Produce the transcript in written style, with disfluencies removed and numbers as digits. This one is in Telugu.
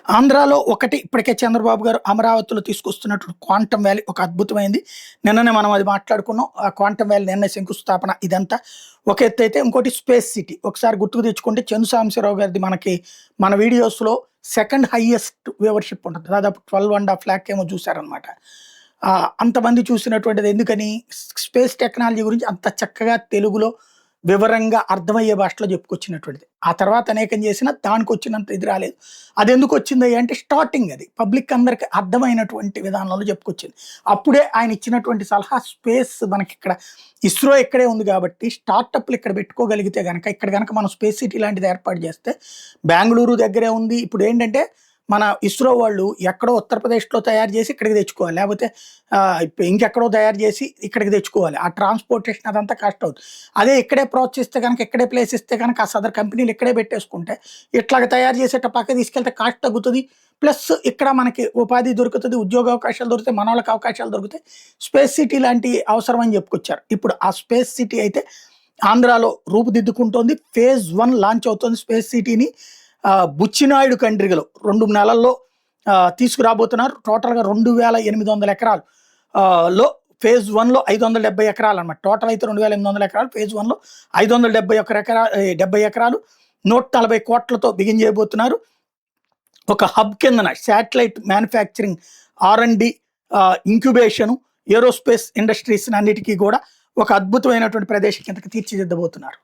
ఆంధ్రాలో ఒకటి ఇప్పటికే చంద్రబాబు గారు అమరావతిలో తీసుకొస్తున్నటువంటి క్వాంటమ్ వ్యాలీ ఒక అద్భుతమైంది. నిన్ననే మనం అది మాట్లాడుకున్నాం. ఆ క్వాంటమ్ వ్యాలీ నిన్న శంకుస్థాపన ఇదంతా ఒక ఎత్తు అయితే, ఇంకోటి స్పేస్ సిటీ. ఒకసారి గుర్తుకు తెచ్చుకుంటే చందు సాంబశివరావు గారిది మనకి మన వీడియోస్‌లో సెకండ్ హైయెస్ట్ వ్యూవర్‌షిప్ ఉంటది. దాదాపు 12.5 లాక్ ఏమో చూసారనమాట. అంతమంది చూసినటువంటిది ఎందుకని? స్పేస్ టెక్నాలజీ గురించి అంత చక్కగా తెలుగులో వివరంగా అర్థమయ్యే భాషలో చెప్పుకొచ్చినటువంటిది. ఆ తర్వాత అనేకం చేసినా దానికొచ్చినంత ఇది రాలేదు. అదెందుకు వచ్చిందయ్యా అంటే స్టార్టింగ్ అది. పబ్లిక్ అందరికి అర్థమైనటువంటి విధానంలో చెప్పుకొచ్చింది. అప్పుడే ఆయన ఇచ్చినటువంటి సలహా స్పేస్ మనకిక్కడ ఇస్రో ఇక్కడే ఉంది కాబట్టి స్టార్టప్‌లు ఇక్కడ పెట్టుకోగలిగితే గనక, ఇక్కడ గనక మనం స్పేస్ సిటీ లాంటిది ఏర్పాటు చేస్తే, బెంగుళూరు దగ్గరే ఉంది. ఇప్పుడేంటంటే మన ఇస్రో వాళ్ళు ఎక్కడో ఉత్తరప్రదేశ్‌లో తయారు చేసి ఇక్కడికి తెచ్చుకోవాలి. లేపోతే ఇంకెక్కడో తయారు చేసి ఇక్కడికి తెచ్చుకోవాలి. ఆ ట్రాన్స్‌పోర్టేషన్ అదంతా కాస్ట్ అవుద్ది. అదే ఇక్కడే ప్రోత్సహిస్తే గనక, ఇక్కడే ప్లేస్ ఇస్తే గనక, ఆ సదరు కంపెనీలు ఇక్కడే పెట్టేసుకుంటే, ఇట్లాగ తయారు చేసేట పక్కకి తీసుకెళ్తే కాస్ట్ తగ్గుతది. ప్లస్ ఇక్కడ మనకి ఉపాధి దొరుకుతది, ఉద్యోగావకాశాలు దొరుకుతాయి, మనోళ్ళకి అవకాశాలు దొరుకుతాయి. స్పేస్ సిటీ లాంటి అవసరం అని చెప్పుకొచ్చారు. ఇప్పుడు ఆ స్పేస్ సిటీ అయితే ఆంధ్రాలో రూపుదిద్దుకుంటోంది. ఫేజ్ 1 లాంచ్ అవుతుంది స్పేస్ సిటీని. బుచ్చినాయుడు కండ్రిగలో 2 నెలల్లో తీసుకురాబోతున్నారు. టోటల్‌గా 2800 ఎకరాలు లో ఫేజ్ 1లో 570 ఎకరాలనమాట. టోటల్ అయితే 2800 ఎకరాలు. ఫేజ్ 1లో 70 ఎకరాలు 140 కోట్లతో బిగిన్ చేయబోతున్నారు. ఒక హబ్ కిందన శాటిలైట్ మ్యానుఫ్యాక్చరింగ్, ఆర్&డి, ఇంక్యుబేషను, ఏరోస్పేస్ ఇండస్ట్రీస్ అన్నిటికీ కూడా ఒక అద్భుతమైనటువంటి ప్రదేశం కిందకి తీర్చిదిద్దబోతున్నారు.